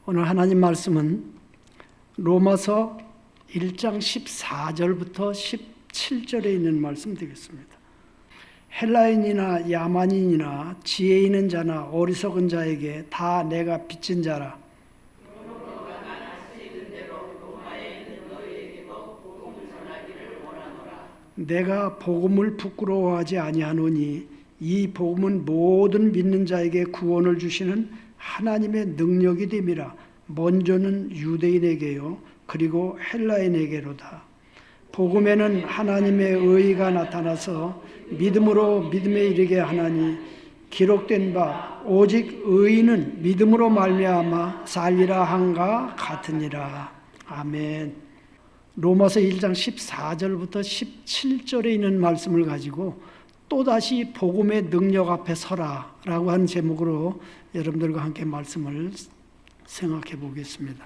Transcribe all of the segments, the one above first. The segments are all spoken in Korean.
오늘 하나님 말씀은 로마서 1장 14절부터 17절에 있는 말씀 되겠습니다. 헬라인이나 야만인이나 지혜 있는 자나 어리석은 자에게 다 내가 빚진 자라. 내가 복음을 부끄러워하지 아니하노니 이 복음은 모든 믿는 자에게 구원을 주시는 하나님의 능력이 됨이라. 먼저는 유대인에게요 그리고 헬라인에게로다. 복음에는 하나님의 의가 나타나서 믿음으로 믿음에 이르게 하나니 기록된 바 오직 의인은 믿음으로 말미암아 살리라 한가 같으니라. 아멘. 로마서 1장 14절부터 17절에 있는 말씀을 가지고 또다시 복음의 능력 앞에 서라 라고 한 제목으로 여러분들과 함께 말씀을 생각해 보겠습니다.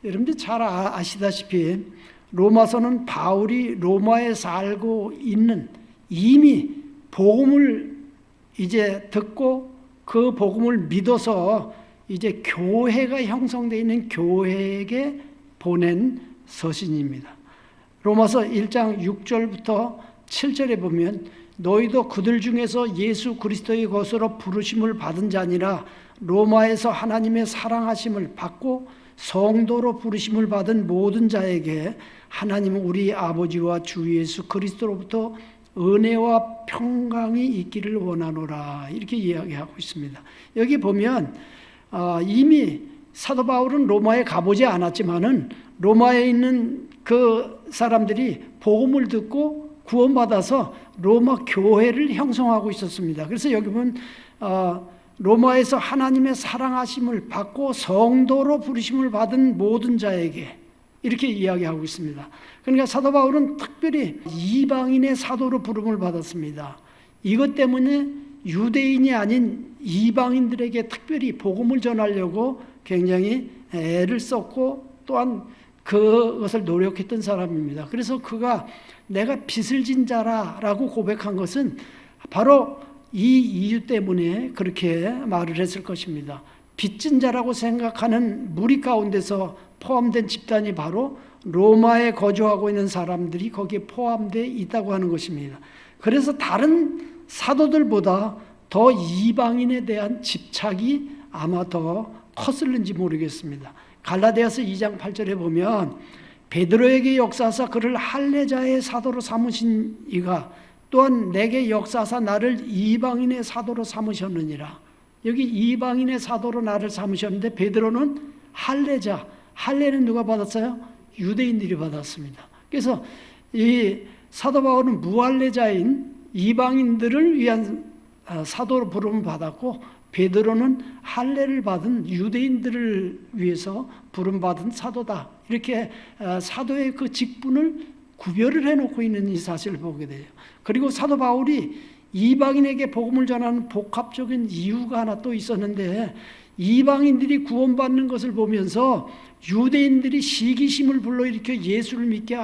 여러분들 잘 아시다시피 로마서는 바울이 로마에 살고 있는 이미 복음을 이제 듣고 그 복음을 믿어서 이제 교회가 형성되어 있는 교회에게 보낸 서신입니다. 로마서 1장 6절부터 7절에 보면 너희도 그들 중에서 예수 그리스도의 것으로 부르심을 받은 자니라. 로마에서 하나님의 사랑하심을 받고 성도로 부르심을 받은 모든 자에게 하나님은 우리 아버지와 주 예수 그리스도로부터 은혜와 평강이 있기를 원하노라. 이렇게 이야기하고 있습니다. 여기 보면 이미 사도 바울은 로마에 가보지 않았지만은 로마에 있는 그 사람들이 복음을 듣고 구원받아서 로마 교회를 형성하고 있었습니다. 그래서 여기 보면 로마에서 하나님의 사랑하심을 받고 성도로 부르심을 받은 모든 자에게 이렇게 이야기하고 있습니다. 그러니까 사도 바울은 특별히 이방인의 사도로 부름을 받았습니다. 이것 때문에 유대인이 아닌 이방인들에게 특별히 복음을 전하려고 굉장히 애를 썼고 또한 그것을 노력했던 사람입니다. 그래서 그가 내가 빚을 진 자라라고 고백한 것은 바로 이 이유 때문에 그렇게 말을 했을 것입니다. 빚진 자라고 생각하는 무리 가운데서 포함된 집단이 바로 로마에 거주하고 있는 사람들이 거기에 포함되어 있다고 하는 것입니다. 그래서 다른 사도들보다 더 이방인에 대한 집착이 아마 더 컸을는지 모르겠습니다. 갈라디아서 2장 8절에 보면 베드로에게 역사하사 그를 할례자의 사도로 삼으신 이가 또한 내게 역사하사 나를 이방인의 사도로 삼으셨느니라. 여기 이방인의 사도로 나를 삼으셨는데 베드로는 할례자, 할례는 누가 받았어요? 유대인들이 받았습니다. 그래서 이 사도 바울은 무할례자인 이방인들을 위한 사도로 부름을 받았고 베드로는 할례를 받은 유대인들을 위해서 부름받은 사도다. 이렇게 사도의 그 직분을 구별을 해놓고 있는 이 사실을 보게 돼요. 그리고 사도 바울이 이방인에게 복음을 전하는 복합적인 이유가 하나 또 있었는데 이방인들이 구원받는 것을 보면서 유대인들이 시기심을 불러일으켜 예수를 믿게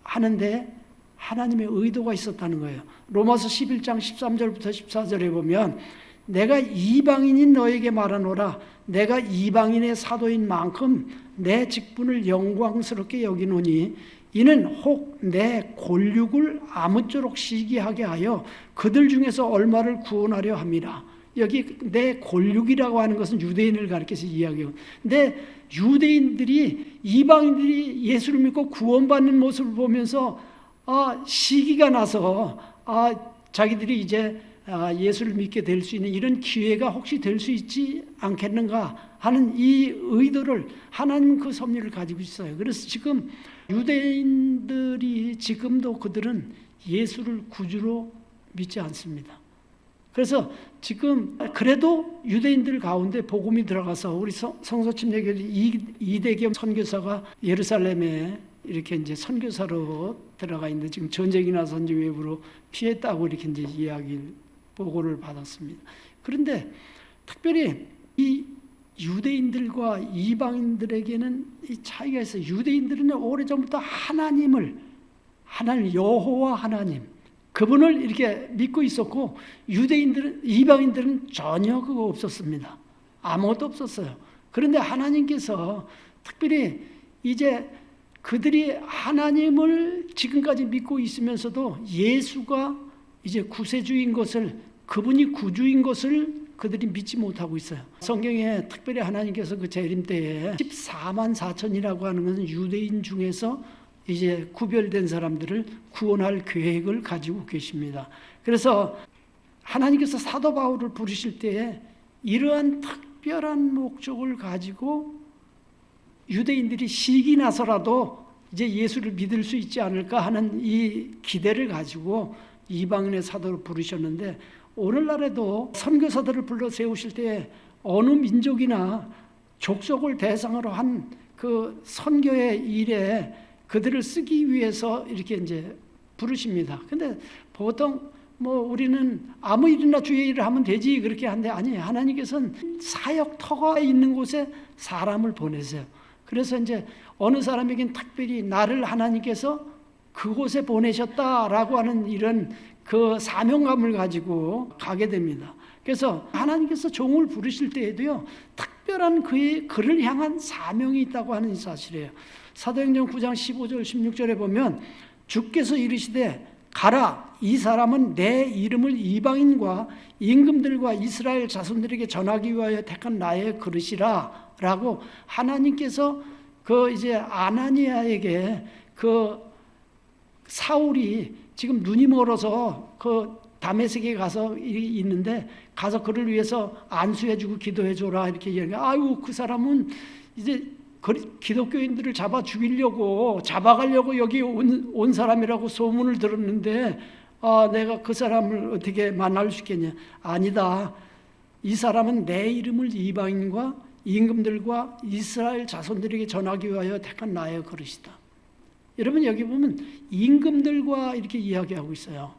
하는데 하나님의 의도가 있었다는 거예요. 로마서 11장 13절부터 14절에 보면 내가 이방인인 너에게 말하노라. 내가 이방인의 사도인 만큼 내 직분을 영광스럽게 여기노니 이는 혹 내 권륙을 아무쪼록 시기하게 하여 그들 중에서 얼마를 구원하려 함이라. 여기 내 권륙이라고 하는 것은 유대인을 가리켜서 이야기해요. 근데 유대인들이 이방인들이 예수를 믿고 구원받는 모습을 보면서 시기가 나서 자기들이 이제 예수를 믿게 될 수 있는 이런 기회가 혹시 될 수 있지 않겠는가 하는 이 의도를 하나님 그 섭리를 가지고 있어요. 그래서 지금 유대인들이 지금도 그들은 예수를 구주로 믿지 않습니다. 그래서 지금 그래도 유대인들 가운데 복음이 들어가서 우리 성소침례교회 이대겸 선교사가 예루살렘에 이렇게 이제 선교사로 들어가 있는데 지금 전쟁이 나서 이제 외부로 피했다고 이렇게 이제 보고를 받았습니다. 그런데 특별히 이 유대인들과 이방인들에게는 이 차이가 있어요. 유대인들은 오래전부터 하나님 여호와 하나님 그분을 이렇게 믿고 있었고 이방인들은 전혀 그거 없었습니다. 아무것도 없었어요. 그런데 하나님께서 특별히 이제 그들이 하나님을 지금까지 믿고 있으면서도 예수가 이제 구세주인 것을, 그분이 구주인 것을 그들이 믿지 못하고 있어요. 성경에 특별히 하나님께서 그 재림 때에 14만 4천이라고 하는 것은 유대인 중에서 이제 구별된 사람들을 구원할 계획을 가지고 계십니다. 그래서 하나님께서 사도 바울을 부르실 때에 이러한 특별한 목적을 가지고 유대인들이 시기 나서라도 이제 예수를 믿을 수 있지 않을까 하는 이 기대를 가지고 이방인의 사도를 부르셨는데, 오늘날에도 선교사들을 불러 세우실 때 어느 민족이나 족속을 대상으로 한 그 선교의 일에 그들을 쓰기 위해서 이렇게 이제 부르십니다. 근데 보통 우리는 아무 일이나 주의 일을 하면 되지 그렇게 하는데, 아니에요. 하나님께서는 사역터가 있는 곳에 사람을 보내세요. 그래서 이제 어느 사람에겐 특별히 나를 하나님께서 그곳에 보내셨다라고 하는 이런 그 사명감을 가지고 가게 됩니다. 그래서 하나님께서 종을 부르실 때에도요, 특별한 그를 향한 사명이 있다고 하는 사실이에요. 사도행전 9장 15절 16절에 보면 주께서 이르시되 가라, 이 사람은 내 이름을 이방인과 임금들과 이스라엘 자손들에게 전하기 위하여 택한 나의 그릇이라 라고 하나님께서 그 이제 아나니아에게 그 사울이 지금 눈이 멀어서 그 다메섹에 가서 있는데 가서 그를 위해서 안수해주고 기도해줘라 이렇게 얘기해요. 아유, 그 사람은 이제 기독교인들을 잡아 죽이려고, 잡아가려고 여기 온 사람이라고 소문을 들었는데, 내가 그 사람을 어떻게 만날 수 있겠냐. 아니다. 이 사람은 내 이름을 이방인과 임금들과 이스라엘 자손들에게 전하기 위하여 택한 나의 그릇이다. 여러분, 여기 보면 임금들과 이렇게 이야기하고 있어요.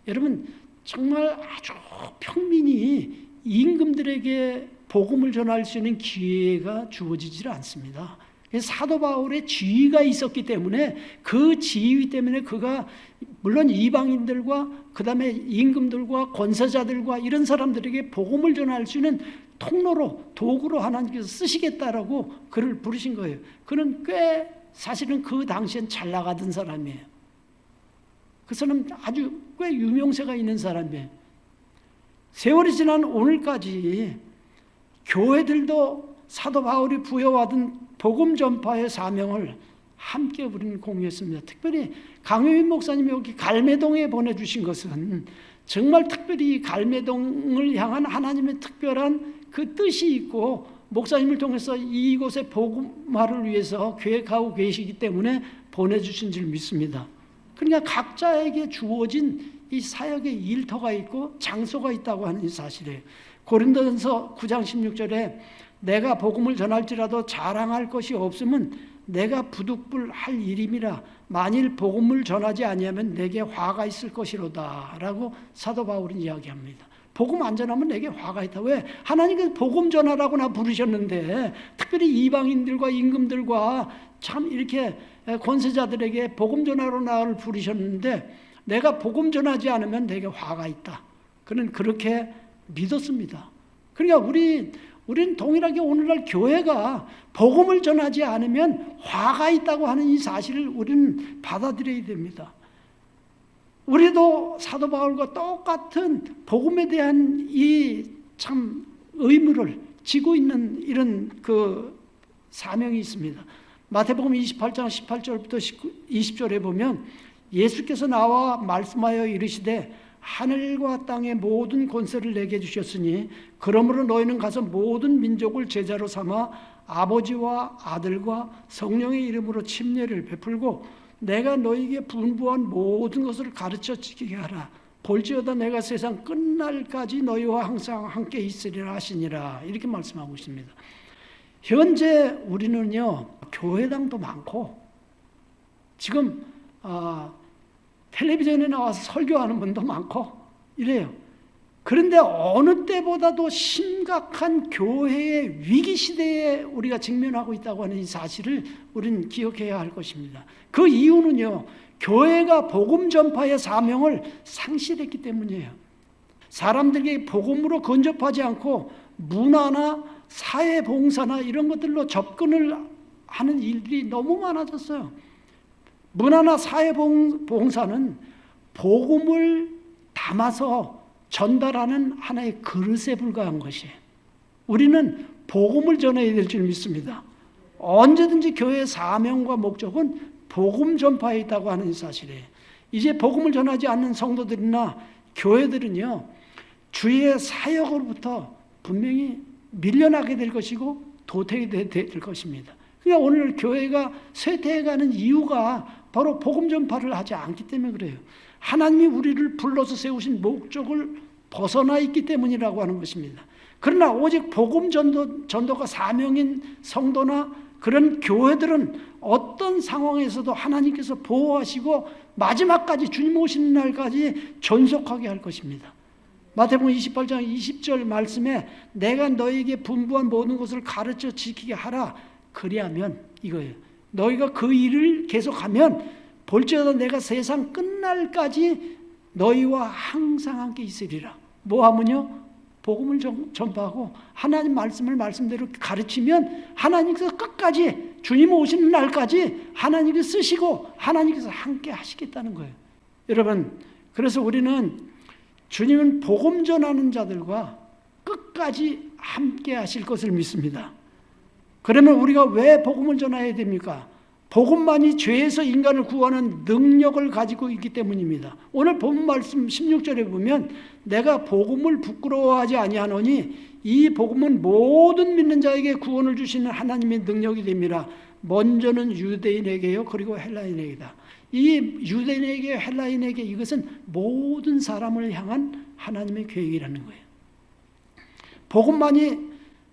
여러분, 정말 아주 평민이 임금들에게 복음을 전할 수 있는 기회가 주어지질 않습니다. 사도 바울의 지위가 있었기 때문에 그 지위 때문에 그가 물론 이방인들과 그 다음에 임금들과 권세자들과 이런 사람들에게 복음을 전할 수 있는 통로로, 도구로 하나님께서 쓰시겠다라고 그를 부르신 거예요. 그는 꽤 사실은 그 당시엔 잘 나가던 사람이에요. 그 사람 아주 꽤 유명세가 있는 사람이에요. 세월이 지난 오늘까지 교회들도 사도 바울이 부여받은 복음 전파의 사명을 함께 우리는 공유했습니다. 특별히 강효인 목사님이 여기 갈매동에 보내주신 것은 정말 특별히 갈매동을 향한 하나님의 특별한 그 뜻이 있고, 목사님을 통해서 이곳의 복음화를 위해서 계획하고 계시기 때문에 보내주신 줄 믿습니다. 그러니까 각자에게 주어진 이 사역의 일터가 있고 장소가 있다고 하는 사실이에요. 고린도전서 9장 16절에 내가 복음을 전할지라도 자랑할 것이 없으면 내가 부득불할 일임이라, 만일 복음을 전하지 아니하면 내게 화가 있을 것이로다 라고 사도 바울은 이야기합니다. 복음 안 전하면 내게 화가 있다. 왜? 하나님께서 복음 전하라고 나 부르셨는데, 특별히 이방인들과 임금들과 참 이렇게 권세자들에게 복음 전하러 나를 부르셨는데 내가 복음 전하지 않으면 내게 화가 있다. 그는 그렇게 믿었습니다. 그러니까 우리는 동일하게 오늘날 교회가 복음을 전하지 않으면 화가 있다고 하는 이 사실을 우리는 받아들여야 됩니다. 우리도 사도 바울과 똑같은 복음에 대한 이 참 의무를 지고 있는 이런 그 사명이 있습니다. 마태복음 28장 18절부터 20절에 보면 예수께서 나와 말씀하여 이르시되 하늘과 땅의 모든 권세를 내게 주셨으니 그러므로 너희는 가서 모든 민족을 제자로 삼아 아버지와 아들과 성령의 이름으로 침례를 베풀고 내가 너희에게 분부한 모든 것을 가르쳐 지키게 하라. 볼지어다 내가 세상 끝날까지 너희와 항상 함께 있으리라 하시니라. 이렇게 말씀하고 있습니다. 현재 우리는요, 교회당도 많고 지금 텔레비전에 나와서 설교하는 분도 많고 이래요. 그런데 어느 때보다도 심각한 교회의 위기 시대에 우리가 직면하고 있다고 하는 이 사실을 우리는 기억해야 할 것입니다. 그 이유는요, 교회가 복음 전파의 사명을 상실했기 때문이에요. 사람들에게 복음으로 건접하지 않고 문화나 사회봉사나 이런 것들로 접근을 하는 일들이 너무 많아졌어요. 문화나 사회봉사는 복음을 담아서 전달하는 하나의 그릇에 불과한 것이에요. 우리는 복음을 전해야 될 줄 믿습니다. 언제든지 교회의 사명과 목적은 복음 전파에 있다고 하는 사실이에요. 이제 복음을 전하지 않는 성도들이나 교회들은요, 주의 사역으로부터 분명히 밀려나게 될 것이고 도태가 될 것입니다. 그러니까 오늘 교회가 쇠퇴해가는 이유가 바로 복음 전파를 하지 않기 때문에 그래요. 하나님이 우리를 불러서 세우신 목적을 벗어나 있기 때문이라고 하는 것입니다. 그러나 오직 복음 전도가 사명인 성도나 그런 교회들은 어떤 상황에서도 하나님께서 보호하시고 마지막까지 주님 오시는 날까지 존속하게 할 것입니다. 마태복음 28장 20절 말씀에 내가 너희에게 분부한 모든 것을 가르쳐 지키게 하라. 그리하면 이거예요. 너희가 그 일을 계속하면 볼지어다 내가 세상 끝날까지 너희와 항상 함께 있으리라. 뭐 하면요? 복음을 전파하고 하나님 말씀을 말씀대로 가르치면 하나님께서 끝까지 주님 오시는 날까지 하나님께서 쓰시고 하나님께서 함께 하시겠다는 거예요. 여러분, 그래서 우리는 주님은 복음 전하는 자들과 끝까지 함께 하실 것을 믿습니다. 그러면 우리가 왜 복음을 전해야 됩니까? 복음만이 죄에서 인간을 구하는 능력을 가지고 있기 때문입니다. 오늘 본 말씀 16절에 보면 내가 복음을 부끄러워하지 아니하노니 이 복음은 모든 믿는 자에게 구원을 주시는 하나님의 능력이 됩니다. 먼저는 유대인에게요, 그리고 헬라인에게다. 이 유대인에게 헬라인에게 이것은 모든 사람을 향한 하나님의 계획이라는 거예요. 복음만이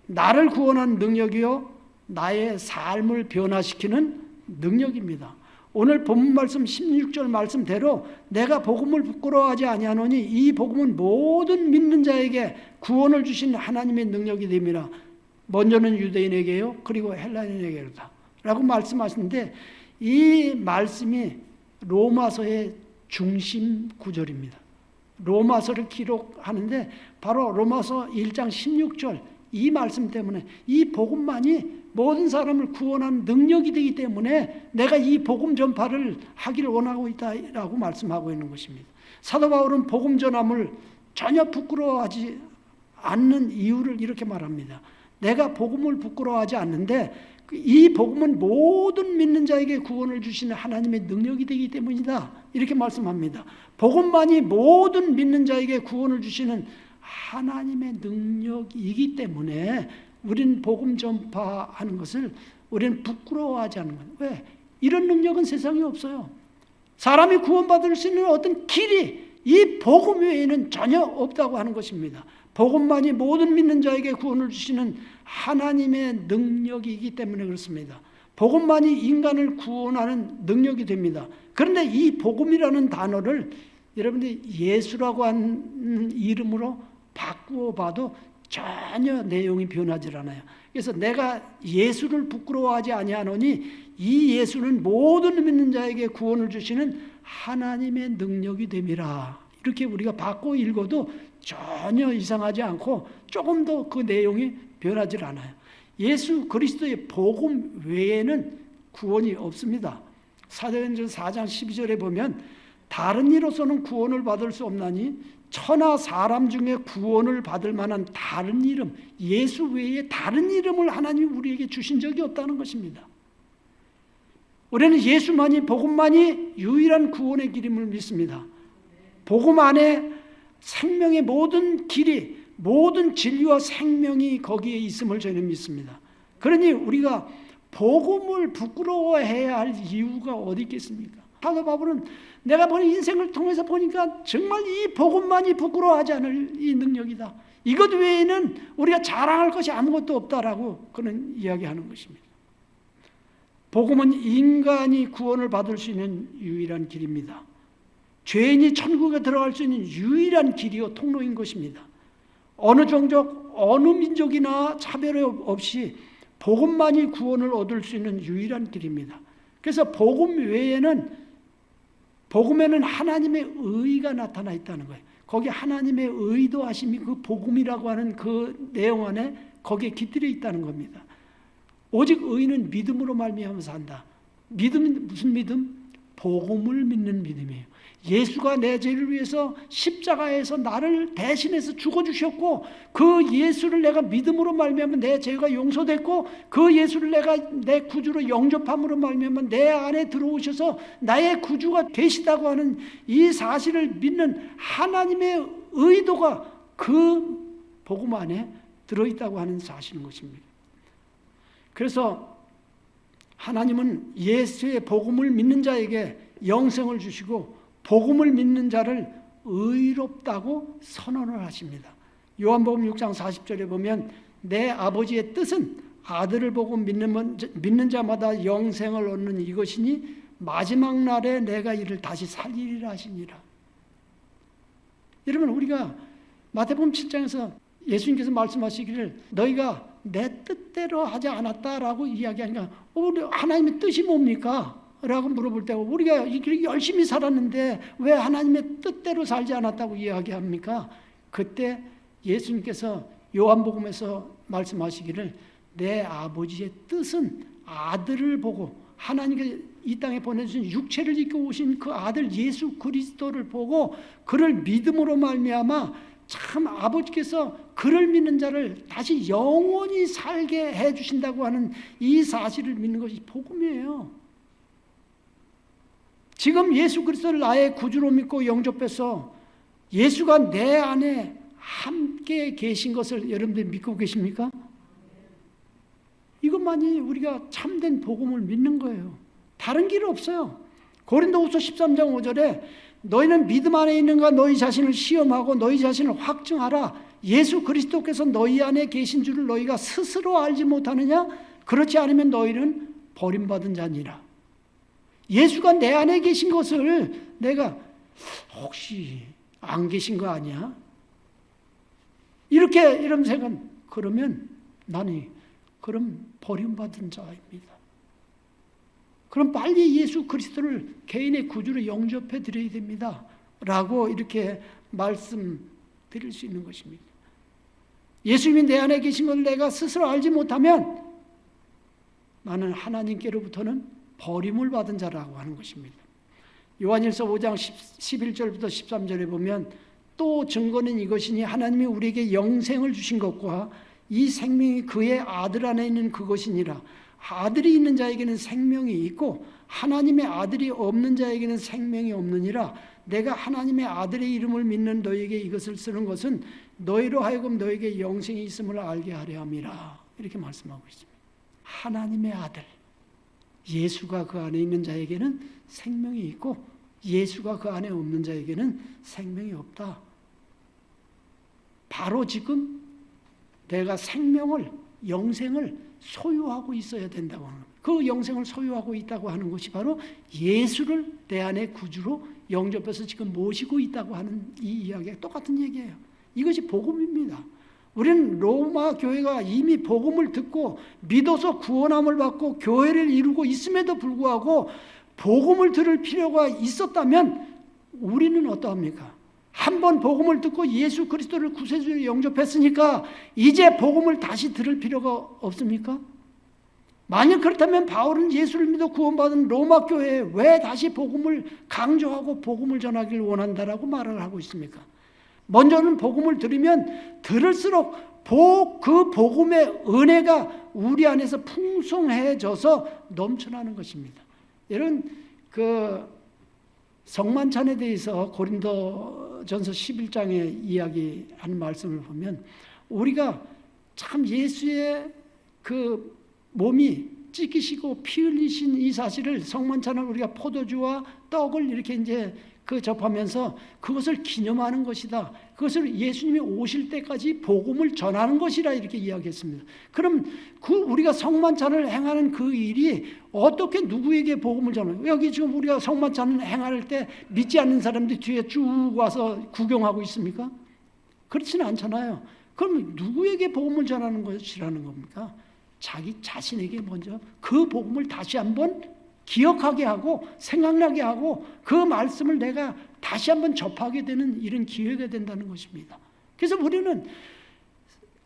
나를 구원하는 능력이요, 나의 삶을 변화시키는 능력입니다. 오늘 본문 말씀 16절 말씀대로 내가 복음을 부끄러워하지 아니하노니 이 복음은 모든 믿는 자에게 구원을 주신 하나님의 능력이 됩니다. 먼저는 유대인에게요, 그리고 헬라인에게로다 라고 말씀하시는데 이 말씀이 로마서의 중심 구절입니다. 로마서를 기록하는데 바로 로마서 1장 16절 이 말씀 때문에 이 복음만이 모든 사람을 구원하는 능력이 되기 때문에 내가 이 복음 전파를 하기를 원하고 있다라고 말씀하고 있는 것입니다. 사도 바울은 복음 전함을 전혀 부끄러워하지 않는 이유를 이렇게 말합니다. 내가 복음을 부끄러워하지 않는데 이 복음은 모든 믿는 자에게 구원을 주시는 하나님의 능력이 되기 때문이다. 이렇게 말씀합니다. 복음만이 모든 믿는 자에게 구원을 주시는 하나님의 능력이기 때문에 우리는 복음 전파하는 것을 우리는 부끄러워하지 않는 거예요. 왜? 이런 능력은 세상에 없어요. 사람이 구원받을 수 있는 어떤 길이 이 복음 외에는 전혀 없다고 하는 것입니다. 복음만이 모든 믿는 자에게 구원을 주시는 하나님의 능력이기 때문에 그렇습니다. 복음만이 인간을 구원하는 능력이 됩니다. 그런데 이 복음이라는 단어를 여러분들이 예수라고 하는 이름으로 바꾸어 봐도 전혀 내용이 변하지 않아요. 그래서 내가 예수를 부끄러워하지 아니하노니 이 예수는 모든 믿는 자에게 구원을 주시는 하나님의 능력이 됨이라. 이렇게 우리가 바꿔 읽어도 전혀 이상하지 않고 조금 더 그 내용이 변하지 않아요. 예수 그리스도의 복음 외에는 구원이 없습니다. 사도행전 4장 12절에 보면 다른 이로서는 구원을 받을 수 없나니 천하 사람 중에 구원을 받을 만한 다른 이름, 예수 외에 다른 이름을 하나님이 우리에게 주신 적이 없다는 것입니다. 우리는 예수만이, 복음만이 유일한 구원의 길임을 믿습니다. 복음 안에 생명의 모든 길이, 모든 진리와 생명이 거기에 있음을 저희는 믿습니다. 그러니 우리가 복음을 부끄러워해야 할 이유가 어디 있겠습니까? 사도 바울은 내가 보는 인생을 통해서 보니까 정말 이 복음만이 부끄러워하지 않을 이 능력이다. 이것 외에는 우리가 자랑할 것이 아무것도 없다라고 그는 이야기하는 것입니다. 복음은 인간이 구원을 받을 수 있는 유일한 길입니다. 죄인이 천국에 들어갈 수 있는 유일한 길이요 통로인 것입니다. 어느 종족, 어느 민족이나 차별 없이 복음만이 구원을 얻을 수 있는 유일한 길입니다. 그래서 복음에는 하나님의 의가 나타나 있다는 거예요. 거기 하나님의 의도하심이 그 복음이라고 하는 그 내용 안에 거기에 깃들여 있다는 겁니다. 오직 의인은 믿음으로 말미암아 산다. 믿음은 무슨 믿음? 복음을 믿는 믿음이에요. 예수가 내 죄를 위해서 십자가에서 나를 대신해서 죽어주셨고, 그 예수를 내가 믿음으로 말미암아 내 죄가 용서됐고, 그 예수를 내가 내 구주로 영접함으로 말미암아 내 안에 들어오셔서 나의 구주가 되시다고 하는 이 사실을 믿는 하나님의 의도가 그 복음 안에 들어있다고 하는 사실인 것입니다. 그래서 하나님은 예수의 복음을 믿는 자에게 영생을 주시고 복음을 믿는 자를 의롭다고 선언을 하십니다. 요한복음 6장 40절에 보면 내 아버지의 뜻은 아들을 보고 믿는 자마다 영생을 얻는 이것이니 마지막 날에 내가 이를 다시 살리리라 하시니라. 여러분, 우리가 마태복음 7장에서 예수님께서 말씀하시기를 너희가 내 뜻대로 하지 않았다라고 이야기하니까 우리 하나님의 뜻이 뭡니까? 라고 물어볼 때 우리가 이렇게 열심히 살았는데 왜 하나님의 뜻대로 살지 않았다고 이야기합니까? 그때 예수님께서 요한복음에서 말씀하시기를 내 아버지의 뜻은 아들을 보고 하나님께서 이 땅에 보내주신 육체를 입고 오신 그 아들 예수 그리스도를 보고 그를 믿음으로 말미암아 참 아버지께서 그를 믿는 자를 다시 영원히 살게 해주신다고 하는 이 사실을 믿는 것이 복음이에요. 지금 예수 그리스도를 나의 구주로 믿고 영접해서 예수가 내 안에 함께 계신 것을 여러분들 믿고 계십니까? 이것만이 우리가 참된 복음을 믿는 거예요. 다른 길 없어요. 고린도후서 13장 5절에 너희는 믿음 안에 있는가 너희 자신을 시험하고 너희 자신을 확증하라. 예수 그리스도께서 너희 안에 계신 줄을 너희가 스스로 알지 못하느냐? 그렇지 않으면 너희는 버림받은 자니라. 예수가 내 안에 계신 것을 내가 혹시 안 계신 거 아니야? 이런 생각은 그러면 나는 그럼 버림받은 자입니다. 그럼 빨리 예수 그리스도를 개인의 구주로 영접해 드려야 됩니다. 라고 이렇게 말씀드릴 수 있는 것입니다. 예수님이 내 안에 계신 걸 내가 스스로 알지 못하면 나는 하나님께로부터는 버림을 받은 자라고 하는 것입니다. 요한일서 5장 11절부터 13절에 보면 또 증거는 이것이니 하나님이 우리에게 영생을 주신 것과 이 생명이 그의 아들 안에 있는 그것이니라. 아들이 있는 자에게는 생명이 있고 하나님의 아들이 없는 자에게는 생명이 없느니라. 내가 하나님의 아들의 이름을 믿는 너희에게 이것을 쓰는 것은 너희로 하여금 너희에게 영생이 있음을 알게 하려 함이라. 이렇게 말씀하고 있습니다. 하나님의 아들 예수가 그 안에 있는 자에게는 생명이 있고 예수가 그 안에 없는 자에게는 생명이 없다. 바로 지금 내가 생명을, 영생을 소유하고 있어야 된다고 하는 거예요. 그 영생을 소유하고 있다고 하는 것이 바로 예수를 내 안에 구주로 영접해서 지금 모시고 있다고 하는 이 이야기가 똑같은 얘기예요. 이것이 복음입니다. 우리는 로마 교회가 이미 복음을 듣고 믿어서 구원함을 받고 교회를 이루고 있음에도 불구하고 복음을 들을 필요가 있었다면 우리는 어떠합니까? 한번 복음을 듣고 예수 그리스도를 구세주로 영접했으니까 이제 복음을 다시 들을 필요가 없습니까? 만약 그렇다면 바울은 예수를 믿어 구원받은 로마 교회에 왜 다시 복음을 강조하고 복음을 전하기를 원한다라고 말을 하고 있습니까? 먼저는 복음을 들으면 들을수록 그 복음의 은혜가 우리 안에서 풍성해져서 넘쳐나는 것입니다. 여러분 그 성만찬에 대해서 고린도전서 11장에 이야기하는 말씀을 보면 우리가 참 예수의 그 몸이 찢기시고 피 흘리신 이 사실을 성만찬을 우리가 포도주와 떡을 이렇게 이제 접하면서 그것을 기념하는 것이다. 그것을 예수님이 오실 때까지 복음을 전하는 것이라 이렇게 이야기했습니다. 그럼 우리가 성만찬을 행하는 그 일이 어떻게 누구에게 복음을 전하는 거예요? 여기 지금 우리가 성만찬을 행할 때 믿지 않는 사람들이 뒤에 쭉 와서 구경하고 있습니까? 그렇지는 않잖아요. 그럼 누구에게 복음을 전하는 것이라는 겁니까? 자기 자신에게 먼저 그 복음을 다시 한번 기억하게 하고 생각나게 하고 그 말씀을 내가 다시 한번 접하게 되는 이런 기회가 된다는 것입니다. 그래서 우리는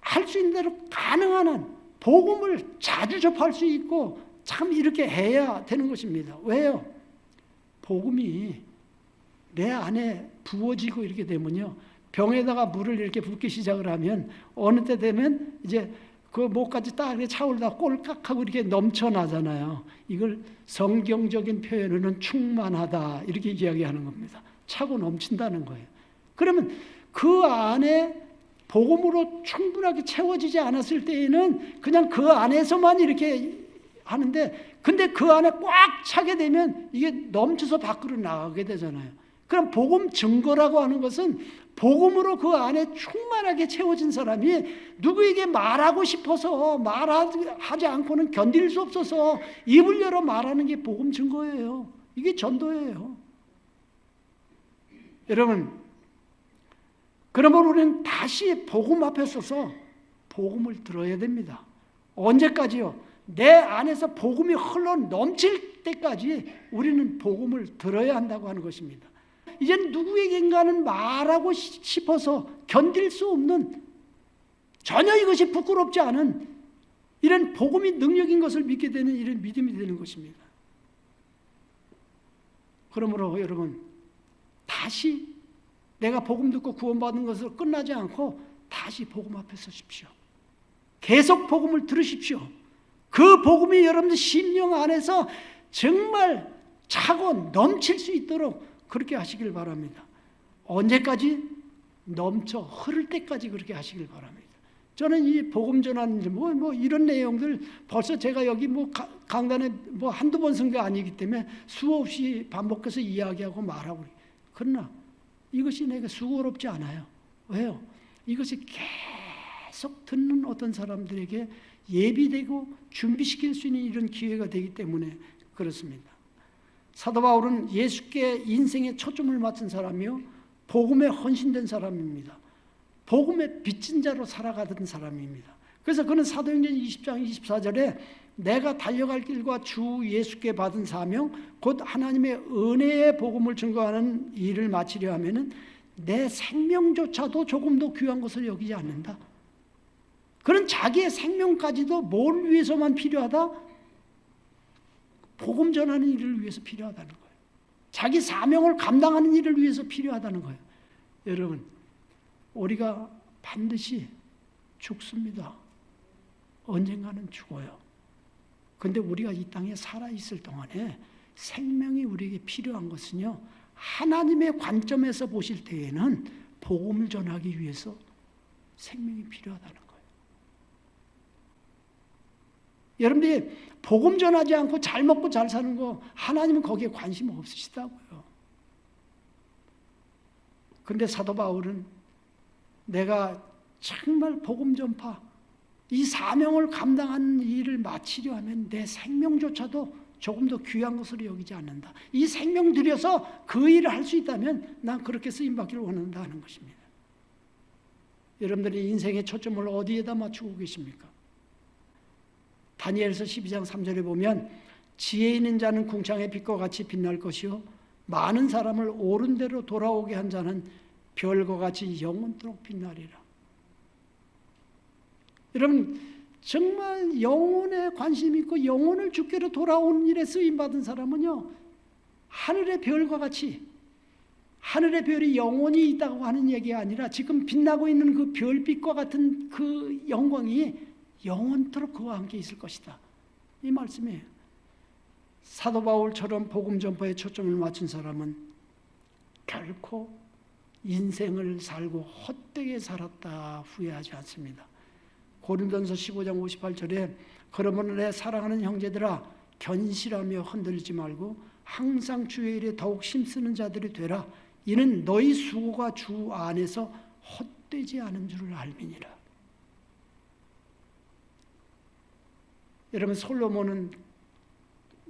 할 수 있는 대로 가능한 한 복음을 자주 접할 수 있고 참 이렇게 해야 되는 것입니다. 왜요? 복음이 내 안에 부어지고 이렇게 되면요, 병에다가 물을 이렇게 붓기 시작을 하면 어느 때 되면 이제 그 목까지 딱 이렇게 차올라 꼴깍하고 이렇게 넘쳐나잖아요. 이걸 성경적인 표현으로는 충만하다 이렇게 이야기하는 겁니다. 차고 넘친다는 거예요. 그러면 그 안에 복음으로 충분하게 채워지지 않았을 때에는 그냥 그 안에서만 이렇게 하는데, 근데 그 안에 꽉 차게 되면 이게 넘쳐서 밖으로 나가게 되잖아요. 그럼 복음 증거라고 하는 것은 복음으로 그 안에 충만하게 채워진 사람이 누구에게 말하고 싶어서 말하지 않고는 견딜 수 없어서 입을 열어 말하는 게 복음 증거예요. 이게 전도예요. 여러분, 그러면 우리는 다시 복음 앞에 서서 복음을 들어야 됩니다. 언제까지요? 내 안에서 복음이 흘러 넘칠 때까지 우리는 복음을 들어야 한다고 하는 것입니다. 이제 누구에게인가는 말하고 싶어서 견딜 수 없는, 전혀 이것이 부끄럽지 않은 이런 복음이 능력인 것을 믿게 되는 이런 믿음이 되는 것입니다. 그러므로 여러분, 다시 내가 복음 듣고 구원받은 것으로 끝나지 않고 다시 복음 앞에 서십시오. 계속 복음을 들으십시오. 그 복음이 여러분들 심령 안에서 정말 차고 넘칠 수 있도록 그렇게 하시길 바랍니다. 언제까지? 넘쳐 흐를 때까지 그렇게 하시길 바랍니다. 저는 이 복음 전하는 뭐 이런 내용들 벌써 제가 여기 강단에 한두 번 쓴 게 아니기 때문에 수없이 반복해서 이야기하고 말하고, 그러나 이것이 내가 수고롭지 않아요. 왜요? 이것이 계속 듣는 어떤 사람들에게 예비되고 준비시킬 수 있는 이런 기회가 되기 때문에 그렇습니다. 사도 바울은 예수께 인생의 초점을 맞춘 사람이요, 복음에 헌신된 사람입니다. 복음에 빚진 자로 살아가던 사람입니다. 그래서 그는 사도행전 20장 24절에 내가 달려갈 길과 주 예수께 받은 사명 곧 하나님의 은혜의 복음을 증거하는 일을 마치려 하면은 내 생명조차도 조금도 귀한 것을 여기지 않는다. 그는 자기의 생명까지도 뭘 위해서만 필요하다? 복음 전하는 일을 위해서 필요하다는 거예요. 자기 사명을 감당하는 일을 위해서 필요하다는 거예요. 여러분, 우리가 반드시 죽습니다. 언젠가는 죽어요. 근데 우리가 이 땅에 살아있을 동안에 생명이 우리에게 필요한 것은요, 하나님의 관점에서 보실 때에는 복음을 전하기 위해서 생명이 필요하다는 거예요. 여러분들이 복음 전하지 않고 잘 먹고 잘 사는 거 하나님은 거기에 관심 없으시다고요. 근데 사도 바울은 내가 정말 복음 전파, 이 사명을 감당하는 일을 마치려 하면 내 생명조차도 조금 더 귀한 것으로 여기지 않는다. 이 생명 들여서 그 일을 할 수 있다면 난 그렇게 쓰임받기를 원한다 하는 것입니다. 여러분들이 인생의 초점을 어디에다 맞추고 계십니까? 다니엘서 12장 3절에 보면 지혜 있는 자는 궁창의 빛과 같이 빛날 것이요 많은 사람을 옳은 대로 돌아오게 한 자는 별과 같이 영원토록 빛나리라. 여러분, 정말 영혼에 관심 있고 영혼을 주께로 돌아오는 일에 쓰임받은 사람은요, 하늘의 별과 같이, 하늘의 별이 영원히 있다고 하는 얘기가 아니라 지금 빛나고 있는 그 별빛과 같은 그 영광이 영원토록 그와 함께 있을 것이다, 이 말씀이에요. 사도 바울처럼 복음 전파에 초점을 맞춘 사람은 결코 인생을 살고 헛되게 살았다 후회하지 않습니다. 고린도전서 15장 58절에 그러므로 내 사랑하는 형제들아 견실하며 흔들리지 말고 항상 주의 일에 더욱 힘쓰는 자들이 되라. 이는 너희 수고가 주 안에서 헛되지 않은 줄을 알미니라. 여러분, 솔로몬은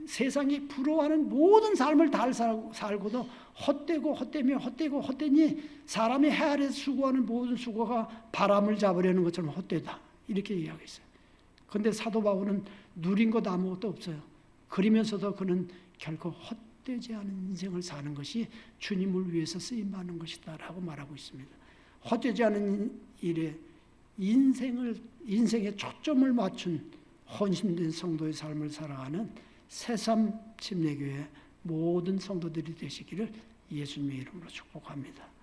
세상이 부러워하는 모든 삶을 다 살고도 헛되고 헛되며 헛되고 헛되니 사람이 해 아래에서 수고하는 모든 수고가 바람을 잡으려는 것처럼 헛되다, 이렇게 이야기했어요. 그런데 사도 바울은 누린 것 아무것도 없어요. 그러면서도 그는 결코 헛되지 않은 인생을 사는 것이 주님을 위해서 쓰임받는 것이다 라고 말하고 있습니다. 헛되지 않은 일에 인생에 초점을 맞춘 헌신된 성도의 삶을 살아가는 새삼 침례교회 모든 성도들이 되시기를 예수님의 이름으로 축복합니다.